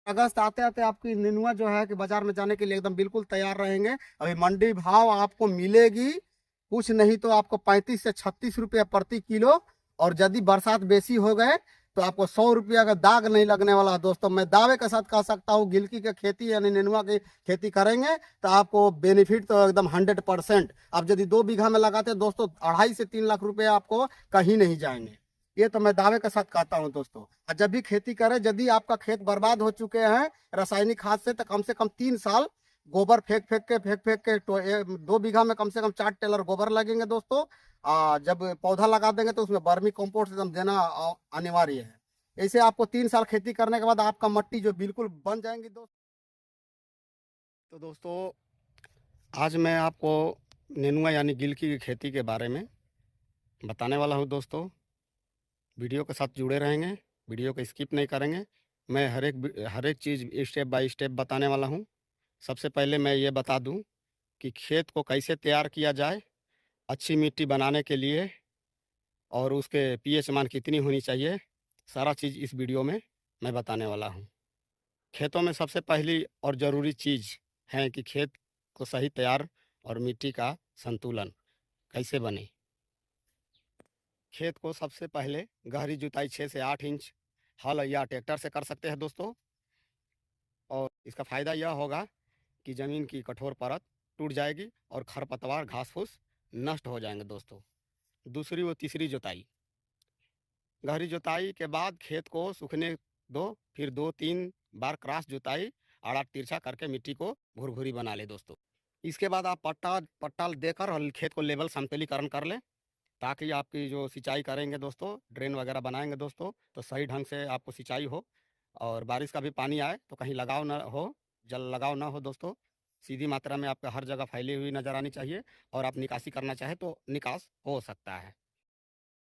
अगस्त आते आते आपकी नेनुआ जो है कि बाजार में जाने के लिए एकदम बिल्कुल तैयार रहेंगे। अभी मंडी भाव आपको मिलेगी कुछ नहीं तो आपको 35 से 36 रुपया प्रति किलो। और यदि बरसात बेसी हो गए तो आपको 100 रुपया का दाग नहीं लगने वाला दोस्तों। मैं दावे के साथ कह सकता हूँ गिलकी की खेती यानी नेनुआ की खेती करेंगे तो आपको बेनिफिट तो एकदम 100%। आप यदि 2 बीघा में लगाते हैं दोस्तों 2.5 से 3 लाख रुपए आपको कहीं नहीं जाएंगे। ये तो मैं दावे के साथ कहता हूँ दोस्तों। और जब भी खेती करें यदि आपका खेत बर्बाद हो चुके हैं रासायनिक खाद से तो कम से कम 3 साल गोबर फेंक फेंक के तो 2 बीघा में कम से कम 4 टेलर गोबर लगेंगे दोस्तों। जब पौधा लगा देंगे तो उसमें वर्मी कंपोस्ट एकदम देना अनिवार्य है। ऐसे आपको 3 साल खेती करने के बाद आपका मट्टी जो बिल्कुल बन जाएंगी दोस्तों। तो दोस्तों आज मैं आपको नेनुआ यानी गिलकी की खेती के बारे में बताने वाला हूँ दोस्तों। वीडियो के साथ जुड़े रहेंगे, वीडियो को स्किप नहीं करेंगे। मैं हर एक चीज़ स्टेप बाय स्टेप बताने वाला हूँ। सबसे पहले मैं ये बता दूँ कि खेत को कैसे तैयार किया जाए अच्छी मिट्टी बनाने के लिए और उसके पीएच मान कितनी होनी चाहिए, सारा चीज़ इस वीडियो में मैं बताने वाला हूँ। खेतों में सबसे पहली और ज़रूरी चीज़ है कि खेत को सही तैयार और मिट्टी का संतुलन कैसे बने। खेत को सबसे पहले गहरी जुताई 6 से 8 इंच हल या ट्रैक्टर से कर सकते हैं दोस्तों। और इसका फ़ायदा यह होगा कि ज़मीन की कठोर परत टूट जाएगी और खरपतवार घास फूस नष्ट हो जाएंगे दोस्तों। दूसरी व तीसरी जुताई, गहरी जुताई के बाद खेत को सूखने दो, फिर 2-3 बार क्रॉस जुताई आड़ा तिरछा करके मिट्टी को भुरभुरी बना ले दोस्तों। इसके बाद आप पट्टा पट्टा देकर और खेत को लेवल समतलीकरण कर लें ताकि आपकी जो सिंचाई करेंगे दोस्तों, ड्रेन वगैरह बनाएंगे दोस्तों, तो सही ढंग से आपको सिंचाई हो और बारिश का भी पानी आए तो कहीं लगाव ना हो, जल लगाव ना हो दोस्तों। सीधी मात्रा में आपका हर जगह फैली हुई नज़र आनी चाहिए और आप निकासी करना चाहें तो निकास हो सकता है।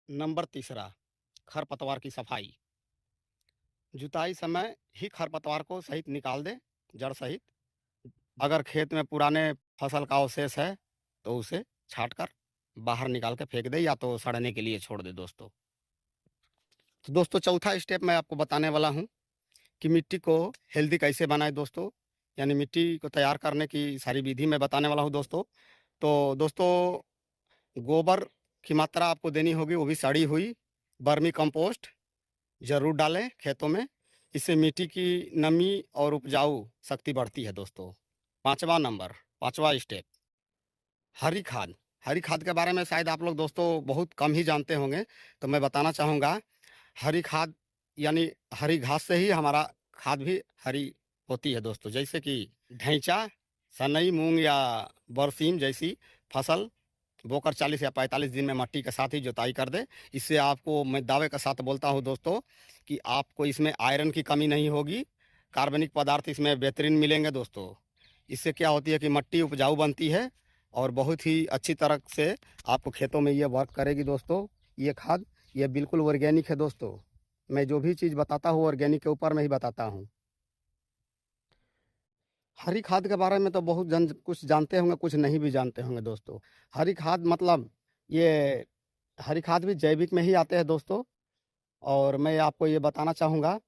नंबर तीसरा, खरपतवार की सफाई। जुताई समय ही खरपतवार को सहित निकाल दें, जड़ सहित। अगर खेत में पुराने फसल का अवशेष है तो उसे छाँट कर बाहर निकाल के फेंक दें या तो सड़ने के लिए छोड़ दें दोस्तों। तो दोस्तों चौथा स्टेप मैं आपको बताने वाला हूँ कि मिट्टी को हेल्दी कैसे बनाएं दोस्तों, यानी मिट्टी को तैयार करने की सारी विधि मैं बताने वाला हूँ दोस्तों। तो दोस्तों गोबर की मात्रा आपको देनी होगी, वो भी सड़ी हुई। वर्मी कंपोस्ट ज़रूर डालें खेतों में, इससे मिट्टी की नमी और उपजाऊ शक्ति बढ़ती है दोस्तों। पाँचवा स्टेप, हरी खाद। हरी खाद के बारे में शायद आप लोग दोस्तों बहुत कम ही जानते होंगे, तो मैं बताना चाहूँगा। हरी खाद यानी हरी घास से ही हमारा खाद भी हरी होती है दोस्तों। जैसे कि ढैंचा, सनई, मूंग या बरसीम जैसी फसल बोकर 40 या 45 दिन में मट्टी के साथ ही जुताई कर दे। इससे आपको मैं दावे के साथ बोलता हूँ दोस्तों कि आपको इसमें आयरन की कमी नहीं होगी, कार्बनिक पदार्थ इसमें बेहतरीन मिलेंगे दोस्तों। इससे क्या होती है कि मिट्टी उपजाऊ बनती है और बहुत ही अच्छी तरह से आपको खेतों में ये वर्क करेगी दोस्तों। ये खाद ये बिल्कुल ऑर्गेनिक है दोस्तों। मैं जो भी चीज़ बताता हूँ ऑर्गेनिक के ऊपर में ही बताता हूँ। हरी खाद के बारे में तो बहुत कुछ जानते होंगे, कुछ नहीं भी जानते होंगे दोस्तों। हरी खाद मतलब ये हरी खाद भी जैविक में ही आते हैं दोस्तों। और मैं आपको ये बताना चाहूँगा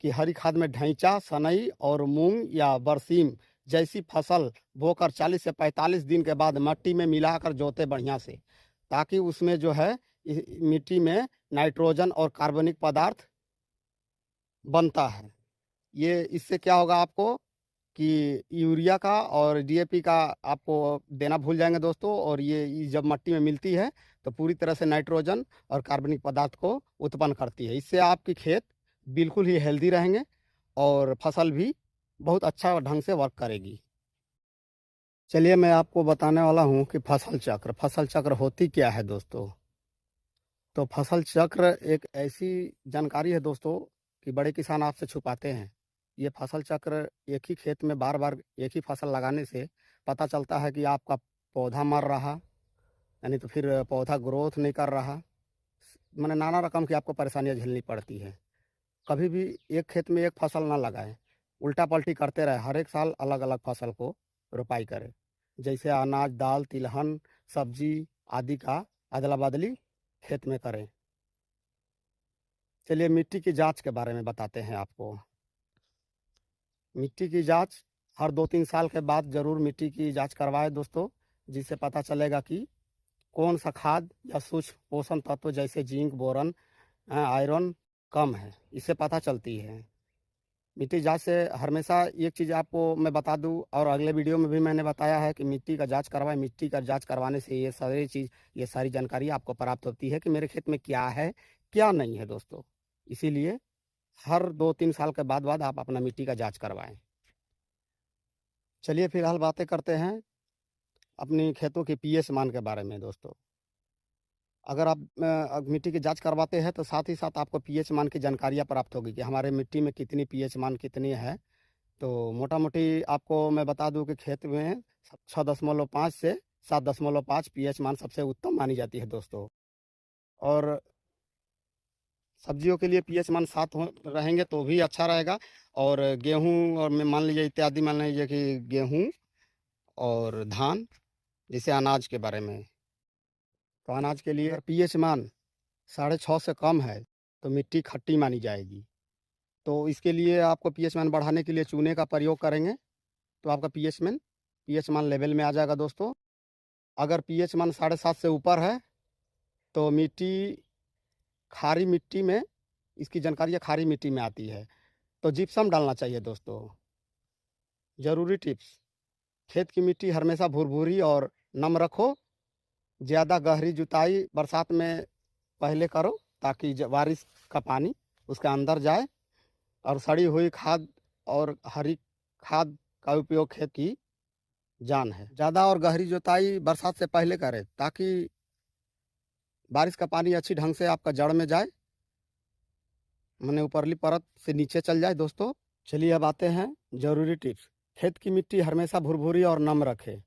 कि हरी खाद में ढैंचा, सनई और मूंग या बरसीम जैसी फसल बोकर 40 से 45 दिन के बाद मिट्टी में मिलाकर जोते बढ़िया से, ताकि उसमें जो है मिट्टी में नाइट्रोजन और कार्बनिक पदार्थ बनता है। ये इससे क्या होगा आपको कि यूरिया का और डीएपी का आपको देना भूल जाएंगे दोस्तों। और ये जब मिट्टी में मिलती है तो पूरी तरह से नाइट्रोजन और कार्बनिक पदार्थ को उत्पन्न करती है। इससे आपकी खेत बिल्कुल ही हेल्दी रहेंगे और फसल भी बहुत अच्छा ढंग से वर्क करेगी। चलिए मैं आपको बताने वाला हूँ कि फसल चक्र होती क्या है दोस्तों। तो फसल चक्र एक ऐसी जानकारी है दोस्तों कि बड़े किसान आपसे छुपाते हैं। ये फसल चक्र एक ही खेत में बार बार एक ही फसल लगाने से पता चलता है कि आपका पौधा मर रहा, यानी तो फिर पौधा ग्रोथ नहीं कर रहा, मैंने नाना रकम की आपको परेशानियां झेलनी पड़ती है। कभी भी एक खेत में एक फसल ना लगाएं, उल्टा पलटी करते रहे, हर एक साल अलग अलग फसल को रोपाई करें। जैसे अनाज, दाल, तिलहन, सब्जी आदि का अदला बदली खेत में करें। चलिए मिट्टी की जांच के बारे में बताते हैं आपको। मिट्टी की जांच हर 2-3 साल के बाद ज़रूर मिट्टी की जांच करवाएं दोस्तों, जिससे पता चलेगा कि कौन सा खाद या सूक्ष्म पोषण तत्व जैसे जिंक, बोरन, आयरन कम है, इससे पता चलती है। मिट्टी जांच से हमेशा एक चीज़ आपको मैं बता दूं, और अगले वीडियो में भी मैंने बताया है कि मिट्टी का जांच करवाएं। मिट्टी का जांच करवाने से ये सारी जानकारी आपको प्राप्त होती है कि मेरे खेत में क्या है, क्या नहीं है दोस्तों। इसीलिए हर 2-3 साल के बाद आप अपना मिट्टी का जांच करवाएं। चलिए फिलहाल बातें करते हैं अपनी खेतों के पीएच मान के बारे में दोस्तों। अगर आप मिट्टी की जांच करवाते हैं तो साथ ही साथ आपको पीएच मान की जानकारियाँ प्राप्त होगी कि हमारे मिट्टी में कितनी पीएच मान कितनी है। तो मोटा मोटी आपको मैं बता दूं कि खेत में 6.5 से 7.5 पीएच मान सबसे उत्तम मानी जाती है दोस्तों। और सब्जियों के लिए पीएच मान 7 रहेंगे तो भी अच्छा रहेगा। और गेहूं और मैं मान लीजिए इत्यादि, मान लीजिए कि गेहूं और धान, जैसे अनाज के बारे में, तो अनाज के लिए पीएच मान 6.5 से कम है तो मिट्टी खट्टी मानी जाएगी। तो इसके लिए आपको पीएच मान बढ़ाने के लिए चूने का प्रयोग करेंगे तो आपका पीएच मान लेवल में आ जाएगा दोस्तों। अगर पीएच मान 7.5 से ऊपर है तो खारी मिट्टी में, इसकी जानकारी खारी मिट्टी में आती है, तो जिप्सम डालना चाहिए दोस्तों। ज़रूरी टिप्स, खेत की मिट्टी हमेशा भुरभुरी और नम रखो। ज़्यादा गहरी जुताई बरसात में पहले करो ताकि बारिश का पानी उसके अंदर जाए। और सड़ी हुई खाद और हरी खाद का उपयोग खेत की जान है। ज़्यादा और गहरी जुताई बरसात से पहले करें ताकि बारिश का पानी अच्छी ढंग से आपका जड़ में जाए, मैंने ऊपरली परत से नीचे चल जाए दोस्तों। चलिए अब आते हैं ज़रूरी टिप्स। खेत की मिट्टी हमेशा भुरभुरी और नम रखें।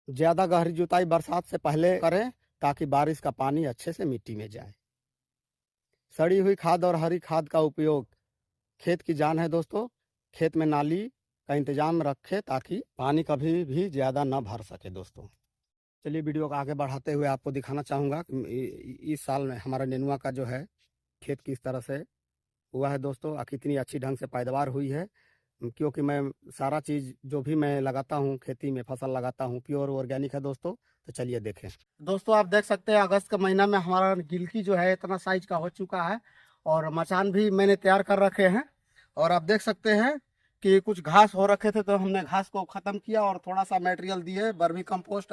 ज़्यादा गहरी जुताई बरसात से पहले करें ताकि बारिश का पानी अच्छे से मिट्टी में जाए। सड़ी हुई खाद और हरी खाद का उपयोग खेत की जान है दोस्तों। खेत में नाली का इंतजाम रखें ताकि पानी कभी भी ज़्यादा न भर सके दोस्तों। चलिए वीडियो को आगे बढ़ाते हुए आपको दिखाना चाहूँगा कि इस साल में हमारा नेनुआ का जो है खेत किस तरह से हुआ है दोस्तों, और कितनी अच्छी ढंग से पैदावार हुई है। क्योंकि मैं सारा चीज़ जो भी मैं लगाता हूँ, खेती में फसल लगाता हूँ, प्योर ऑर्गेनिक है दोस्तों। तो चलिए देखें दोस्तों। आप देख सकते हैं अगस्त के महीना में हमारा गिलकी जो है इतना साइज का हो चुका है, और मचान भी मैंने तैयार कर रखे हैं। और आप देख सकते हैं कि कुछ घास हो रखे थे तो हमने घास को ख़त्म किया और थोड़ा सा मटेरियल दिए, वर्मी कंपोस्ट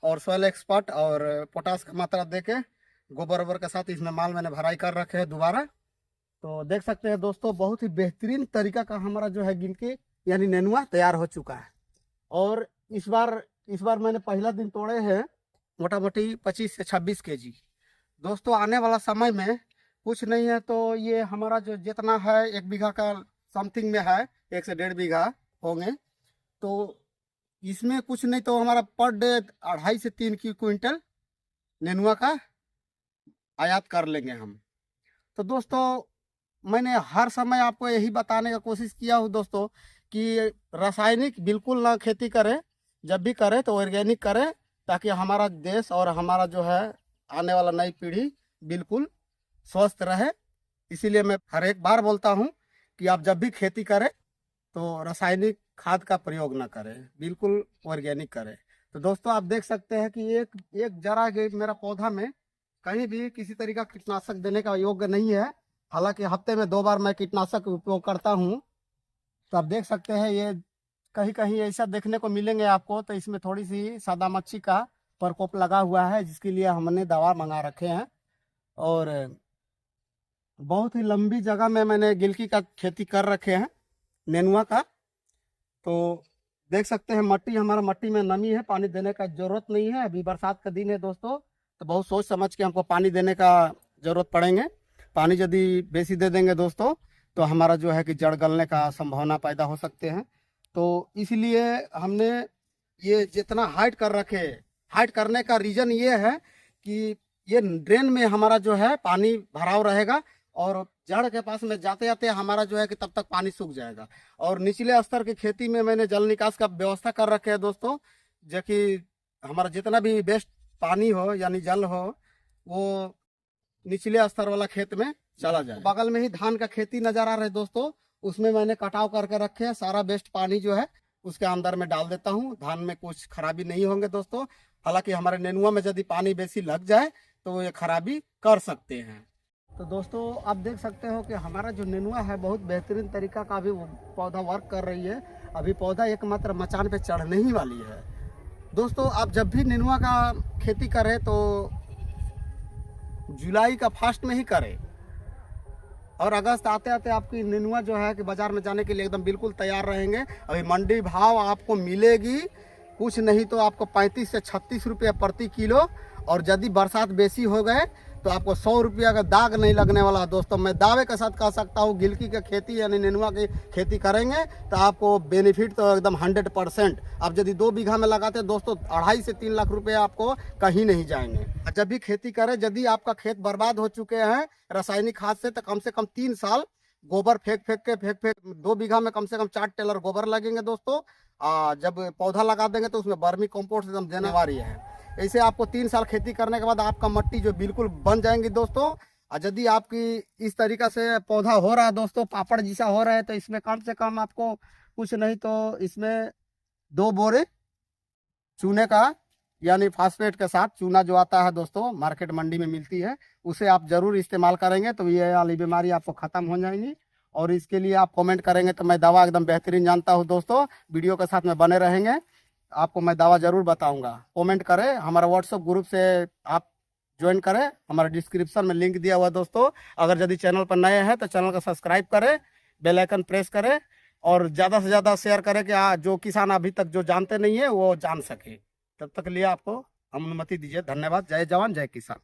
और सोयल एक्सपर्ट और पोटास का मात्रा देके गोबर वोबर के साथ इसमें माल मैंने भराई कर रखे हैं दोबारा। तो देख सकते हैं दोस्तों, बहुत ही बेहतरीन तरीका का हमारा जो है गिलकी यानी नेनुआ तैयार हो चुका है। और इस बार मैंने पहला दिन तोड़े हैं मोटा मोटी 25 से 26 केजी। दोस्तों आने वाला समय में कुछ नहीं है तो ये हमारा जो जितना है 1 बीघा का समथिंग में है, 1 से 1.5 बीघा होंगे। तो इसमें कुछ नहीं तो हमारा पर डे 2.5 से 3 क्विंटल नेनुआ का आयात कर लेंगे हम। तो दोस्तों मैंने हर समय आपको यही बताने का कोशिश किया हूँ दोस्तों कि रासायनिक बिल्कुल ना खेती करें, जब भी करें तो ऑर्गेनिक करें ताकि हमारा देश और हमारा जो है आने वाला नई पीढ़ी बिल्कुल स्वस्थ रहे। इसीलिए मैं हर एक बार बोलता हूँ कि आप जब भी खेती करें तो रासायनिक खाद का प्रयोग ना करें, बिल्कुल ऑर्गेनिक करें। तो दोस्तों आप देख सकते हैं कि एक जरा मेरा पौधा में कहीं भी किसी तरीका कीटनाशक देने का योग्य नहीं है। हालांकि हफ्ते में 2 बार मैं कीटनाशक उपयोग करता हूँ। तो आप देख सकते हैं ये कहीं कहीं ऐसा देखने को मिलेंगे आपको। तो इसमें थोड़ी सी सादा मच्छी का प्रकोप लगा हुआ है जिसके लिए हमने दवा मंगा रखे हैं। और बहुत ही लंबी जगह में मैंने गिलकी का खेती कर रखे हैं नेनुआ का। तो देख सकते हैं हमारा मट्टी में नमी है, पानी देने का जरूरत नहीं है। अभी बरसात का दिन है दोस्तों, तो बहुत सोच समझ के हमको पानी देने का जरूरत पड़ेंगे। पानी यदि बेसी दे देंगे दोस्तों तो हमारा जो है कि जड़ गलने का संभावना पैदा हो सकते हैं। तो इसलिए हमने ये जितना हाइट कर रखे, हाइट करने का रीजन ये है कि ये ड्रेन में हमारा जो है पानी भराव रहेगा और जड़ के पास में जाते जाते हमारा जो है कि तब तक पानी सूख जाएगा। और निचले स्तर की खेती में मैंने जल निकास का व्यवस्था कर रखे है दोस्तों, जो कि हमारा जितना भी वेस्ट पानी हो यानी जल हो वो निचले स्तर वाला खेत में चला जाए। बगल में ही धान का खेती नजर आ रहा है दोस्तों, उसमें मैंने कटाव करके रखे हैं। सारा वेस्ट पानी जो है उसके अंदर में डाल देता हूँ। धान में कुछ खराबी नहीं होंगे दोस्तों। हालांकि हमारे नेनुआ में यदि पानी बेसी लग जाए तो ये खराबी कर सकते हैं। तो दोस्तों आप देख सकते हो कि हमारा जो नेनुआ है बहुत बेहतरीन तरीका का अभी पौधा वर्क कर रही है। अभी पौधा एकमात्र मचान पे चढ़ने ही वाली है। दोस्तों आप जब भी नेनुआ का खेती करें तो जुलाई का फर्स्ट में ही करें, और अगस्त आते आते आपकी नेनुआ जो है कि बाजार में जाने के लिए एकदम बिल्कुल तैयार रहेंगे। अभी मंडी भाव आपको मिलेगी कुछ नहीं तो आपको 35 से 36 रुपये प्रति किलो, और यदि बरसात बेसी हो गए तो आपको 100 रुपया का दाग नहीं लगने वाला है। दोस्तों मैं दावे के साथ कह सकता हूँ गिलकी की खेती यानी नेनुआ की खेती करेंगे तो आपको बेनिफिट तो एकदम 100%। आप यदि 2 बीघा में लगाते हैं दोस्तों 2.5 से 3 लाख रुपए आपको कहीं नहीं जाएंगे। जब भी खेती करें, यदि आपका खेत बर्बाद हो चुके हैं रासायनिक खाद से, तो कम से कम 3 साल गोबर फेंक 2 बीघा में कम से कम 4 टेलर गोबर लगेंगे दोस्तों। जब पौधा लगा देंगे तो उसमें वर्मी कंपोस्ट एकदम देने वाली है। ऐसे आपको 3 साल खेती करने के बाद आपका मिट्टी जो बिल्कुल बन जाएंगी दोस्तों। और यदि आपकी इस तरीका से पौधा हो रहा है दोस्तों, पापड़ जैसा हो रहा है, तो इसमें कम से कम आपको कुछ नहीं तो इसमें 2 बोरे चूने का यानी फास्फेट के साथ चूना जो आता है दोस्तों मार्केट मंडी में मिलती है, उसे आप जरूर इस्तेमाल करेंगे तो ये वाली बीमारी आपको खत्म हो जाएंगी। और इसके लिए आप कमेंट करेंगे तो मैं दवा एकदम बेहतरीन जानता हूँ दोस्तों। वीडियो के साथ में बने रहेंगे, आपको मैं दवा जरूर बताऊंगा। कमेंट करें, हमारा व्हाट्सएप ग्रुप से आप ज्वाइन करें, हमारा डिस्क्रिप्शन में लिंक दिया हुआ है दोस्तों। अगर यदि चैनल पर नए हैं तो चैनल को सब्सक्राइब करें, बेल आइकन प्रेस करें, और ज़्यादा से ज़्यादा शेयर करें कि जो किसान अभी तक जो जानते नहीं है वो जान सके। तब तक लिए आपको अनुमति दीजिए। धन्यवाद। जय जवान जय किसान।